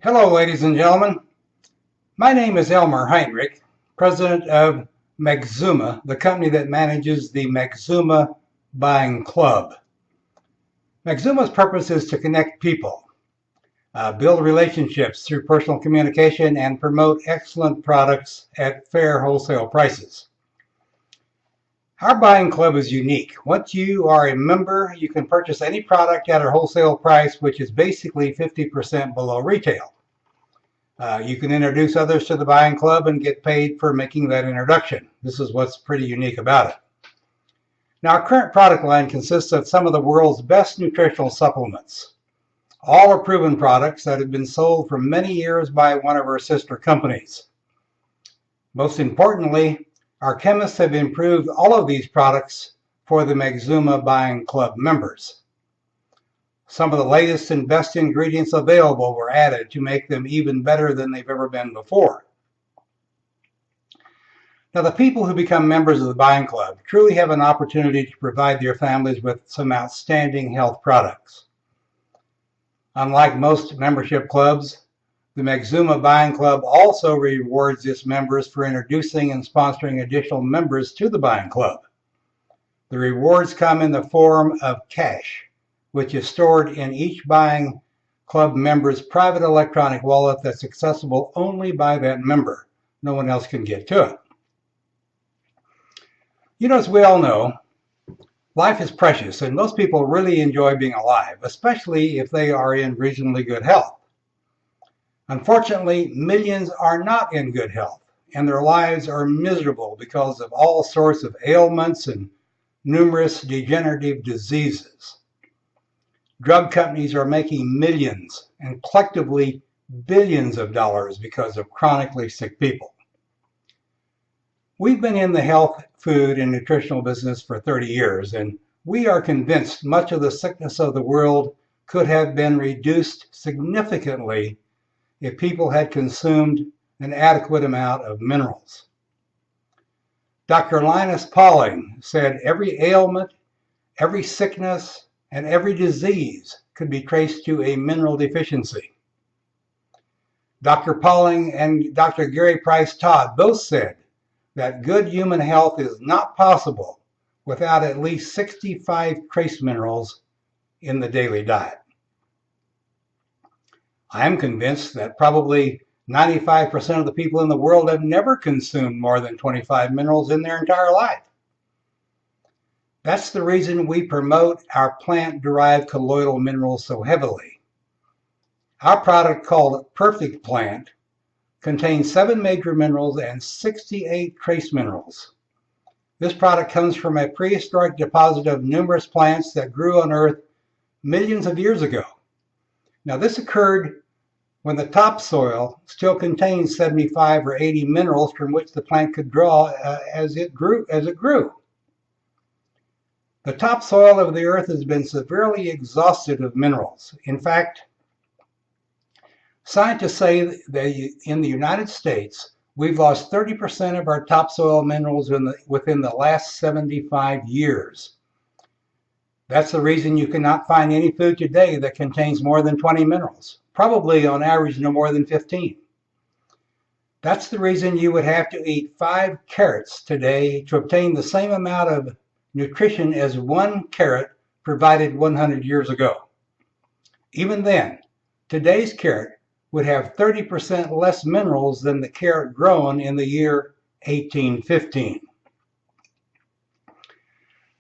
Hello, ladies and gentlemen. My name is Elmer Heinrich, president of Magauma, the company that manages the Magauma Buying Club. Magauma's purpose is to connect people, build relationships through personal communication, and promote excellent products at fair wholesale prices. Our buying club is unique. Once you are a member, you can purchase any product at a wholesale price, which is basically 50% below retail. You can introduce others to the buying club and get paid for making that introduction. This is what's pretty unique about it. Now, our current product line consists of some of the world's best nutritional supplements. All are proven products that have been sold for many years by one of our sister companies. Most importantly, our chemists have improved all of these products for the Magauma Buying Club members. Some of the latest and best ingredients available were added to make them even better than they've ever been before. Now, the people who become members of the Buying Club truly have an opportunity to provide their families with some outstanding health products. Unlike most membership clubs, the Magauma Buying Club also rewards its members for introducing and sponsoring additional members to the Buying Club. The rewards come in the form of cash, which is stored in each Buying Club member's private electronic wallet that's accessible only by that member. No one else can get to it. You know, as we all know, life is precious, and most people really enjoy being alive, especially if they are in reasonably good health. Unfortunately, millions are not in good health, and their lives are miserable because of all sorts of ailments and numerous degenerative diseases. Drug companies are making millions and collectively billions of dollars because of chronically sick people. We've been in the health, food, and nutritional business for 30 years, and we are convinced much of the sickness of the world could have been reduced significantly if people had consumed an adequate amount of minerals. Dr. Linus Pauling said every ailment, every sickness, and every disease could be traced to a mineral deficiency. Dr. Pauling and Dr. Gary Price Todd both said that good human health is not possible without at least 65 trace minerals in the daily diet. I am convinced that probably 95% of the people in the world have never consumed more than 25 minerals in their entire life. That's the reason we promote our plant-derived colloidal minerals so heavily. Our product, called Perfect Plant, contains 7 major minerals and 68 trace minerals. This product comes from a prehistoric deposit of numerous plants that grew on Earth millions of years ago. Now, this occurred when the topsoil still contained 75 or 80 minerals from which the plant could draw as it grew. The topsoil of the earth has been severely exhausted of minerals. In fact, scientists say that in the United States, we've lost 30% of our topsoil minerals within the last 75 years. That's the reason you cannot find any food today that contains more than 20 minerals, probably on average no more than 15. That's the reason you would have to eat 5 carrots today to obtain the same amount of nutrition as 1 carrot provided 100 years ago. Even then, today's carrot would have 30% less minerals than the carrot grown in the year 1815.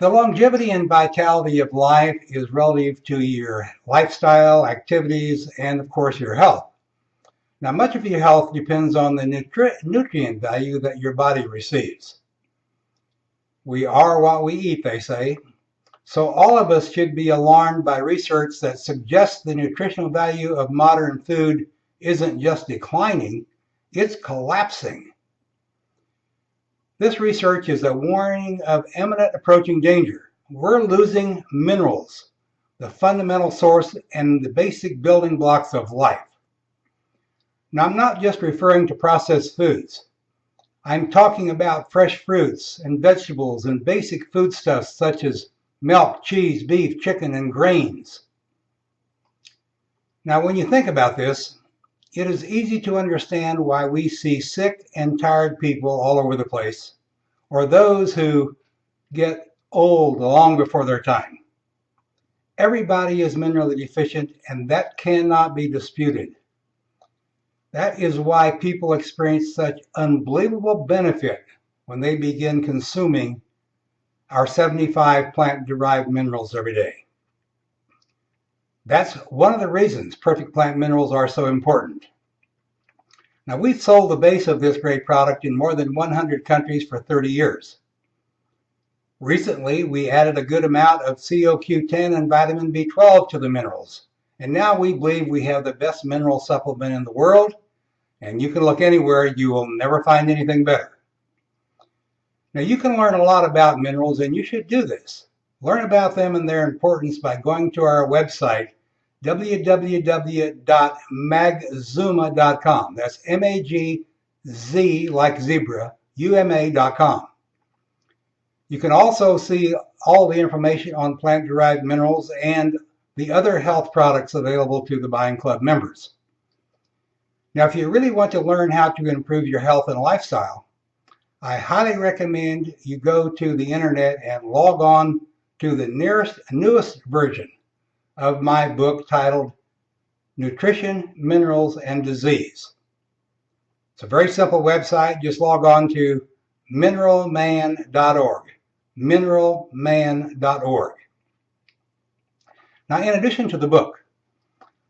The longevity and vitality of life is relative to your lifestyle, activities, and of course your health. Now, much of your health depends on the nutrient value that your body receives. We are what we eat, they say. So all of us should be alarmed by research that suggests the nutritional value of modern food isn't just declining, it's collapsing. This research is a warning of imminent approaching danger. We're losing minerals, the fundamental source and the basic building blocks of life. Now, I'm not just referring to processed foods. I'm talking about fresh fruits and vegetables and basic foodstuffs such as milk, cheese, beef, chicken, and grains. Now, when you think about this, it is easy to understand why we see sick and tired people all over the place, or those who get old long before their time. Everybody is minerally deficient, and that cannot be disputed. That is why people experience such unbelievable benefit when they begin consuming our 75 plant-derived minerals every day. That's one of the reasons perfect plant minerals are so important. Now, we've sold the base of this great product in more than 100 countries for 30 years. Recently, we added a good amount of CoQ10 and vitamin B12 to the minerals, and now we believe we have the best mineral supplement in the world, and you can look anywhere, you will never find anything better. Now, you can learn a lot about minerals, and you should do this. Learn about them and their importance by going to our website, www.magzuma.com. That's M-A-G-Z like zebra, U-M-A.com. You can also see all the information on plant-derived minerals and the other health products available to the Buying Club members. Now, if you really want to learn how to improve your health and lifestyle, I highly recommend you go to the internet and log on to the newest version of my book titled Nutrition, Minerals, and Disease. It's a very simple website. Just log on to mineralman.org. mineralman.org. Now, in addition to the book,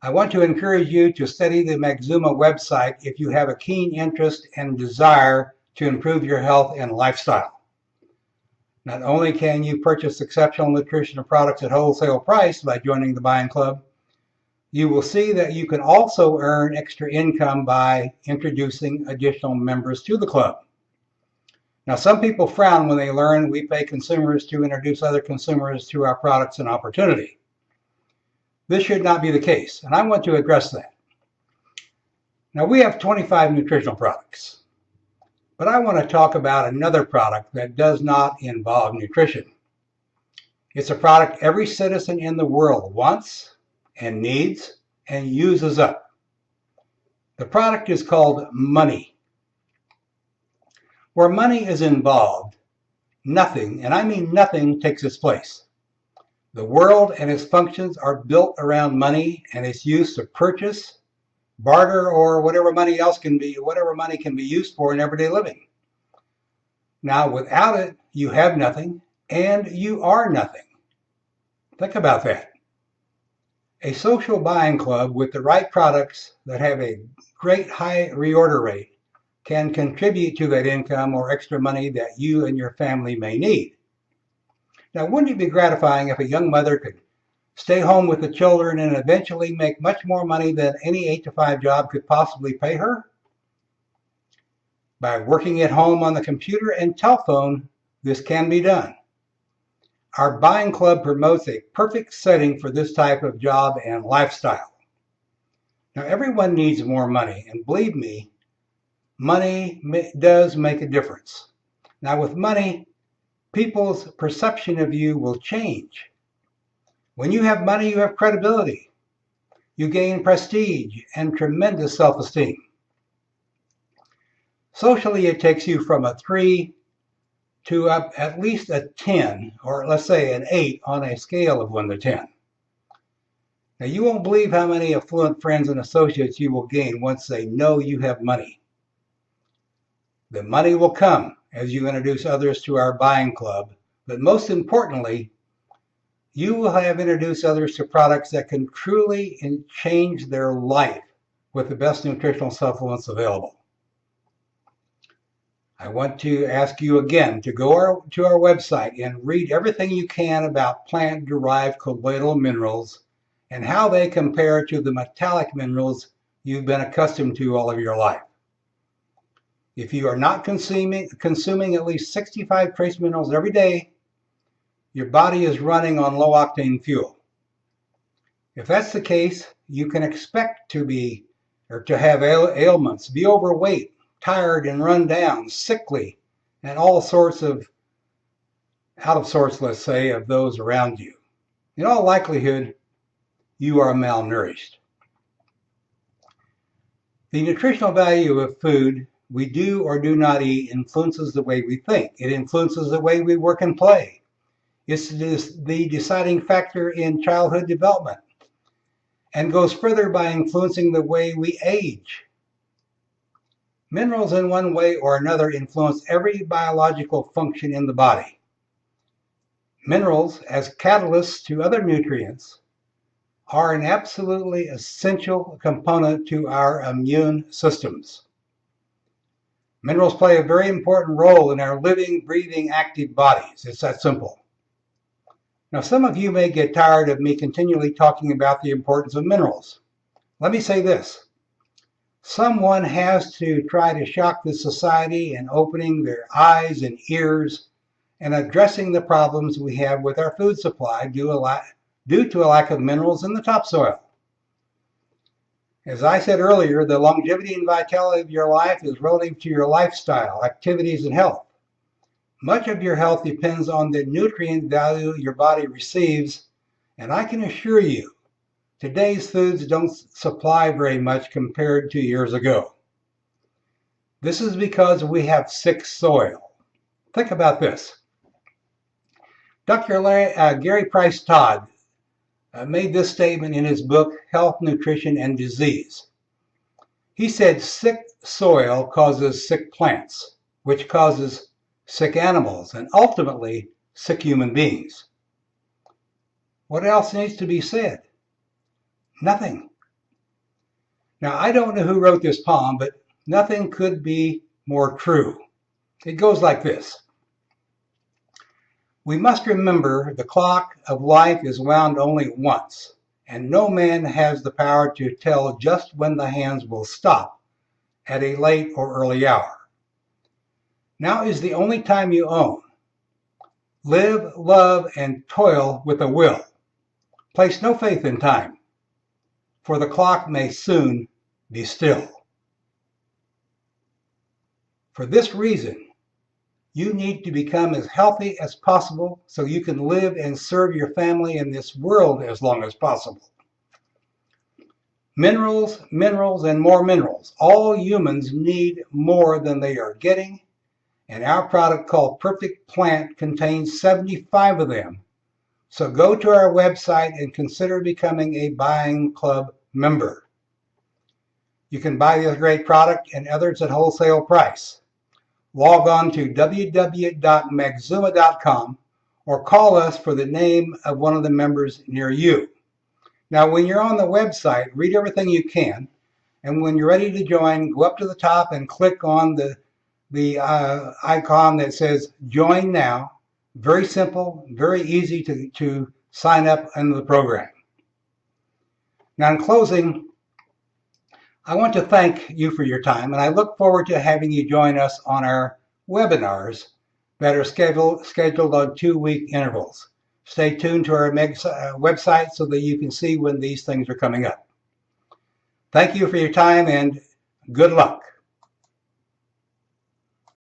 I want to encourage you to study the Magauma website if you have a keen interest and desire to improve your health and lifestyle. Not only can you purchase exceptional nutritional products at wholesale price by joining the Buying Club, you will see that you can also earn extra income by introducing additional members to the club. Now, some people frown when they learn we pay consumers to introduce other consumers to our products and opportunity. This should not be the case, and I want to address that. Now, we have 25 nutritional products. But I want to talk about another product that does not involve nutrition. It's a product every citizen in the world wants and needs and uses up. The product is called money. Where money is involved, nothing, and I mean nothing, takes its place. The world and its functions are built around money and its use to purchase, barter, or whatever money can be used for in everyday living. Now, without it, you have nothing and you are nothing. Think about that. A social buying club with the right products that have a great high reorder rate can contribute to that income or extra money that you and your family may need. Now, wouldn't it be gratifying if a young mother could stay home with the children and eventually make much more money than any 8-to-5 job could possibly pay her? By working at home on the computer and telephone, this can be done. Our Buying Club promotes a perfect setting for this type of job and lifestyle. Now, everyone needs more money, and believe me, money does make a difference. Now, with money, people's perception of you will change. When you have money, you have credibility. You gain prestige and tremendous self-esteem. Socially, it takes you from a 3 to at least a 10, or let's say an 8 on a scale of 1 to 10. Now, you won't believe how many affluent friends and associates you will gain once they know you have money. The money will come as you introduce others to our Buying Club, but most importantly, you will have introduced others to products that can truly change their life with the best nutritional supplements available. I want to ask you again to go to our website and read everything you can about plant-derived colloidal minerals and how they compare to the metallic minerals you've been accustomed to all of your life. If you are not consuming at least 65 trace minerals every day, your body is running on low-octane fuel. If that's the case, you can expect to have ailments, be overweight, tired and run down, sickly, and all sorts of out of sorts, let's say, of those around you. In all likelihood, you are malnourished. The nutritional value of food we do or do not eat influences the way we think. It influences the way we work and play. It's the deciding factor in childhood development and goes further by influencing the way we age. Minerals in one way or another influence every biological function in the body. Minerals, as catalysts to other nutrients, are an absolutely essential component to our immune systems. Minerals play a very important role in our living, breathing, active bodies. It's that simple. Now, some of you may get tired of me continually talking about the importance of minerals. Let me say this. Someone has to try to shock the society in opening their eyes and ears and addressing the problems we have with our food supply due to a lack of minerals in the topsoil. As I said earlier, the longevity and vitality of your life is relative to your lifestyle, activities, and health. Much of your health depends on the nutrient value your body receives, and I can assure you, today's foods don't supply very much compared to years ago. This is because we have sick soil. Think about this. Dr. Gary Price Todd made this statement in his book, Health, Nutrition, and Disease. He said sick soil causes sick plants, which causes sick animals, and ultimately sick human beings. What else needs to be said? Nothing. Now, I don't know who wrote this poem, but nothing could be more true. It goes like this. We must remember the clock of life is wound only once, and no man has the power to tell just when the hands will stop at a late or early hour. Now is the only time you own. Live, love, and toil with a will. Place no faith in time, for the clock may soon be still. For this reason, you need to become as healthy as possible so you can live and serve your family in this world as long as possible. Minerals, minerals, and more minerals. All humans need more than they are getting, and our product called Perfect Plant contains 75 of them. So go to our website and consider becoming a Buying Club member. You can buy this great product and others at wholesale price. Log on to www.magauma.com or call us for the name of one of the members near you. Now, when you're on the website, read everything you can, and when you're ready to join, go up to the top and click on the icon that says Join Now. Very simple, very easy to sign up into the program. Now, in closing, I want to thank you for your time, and I look forward to having you join us on our webinars that are scheduled on 2-week intervals. Stay tuned to our website so that you can see when these things are coming up. Thank you for your time, and good luck.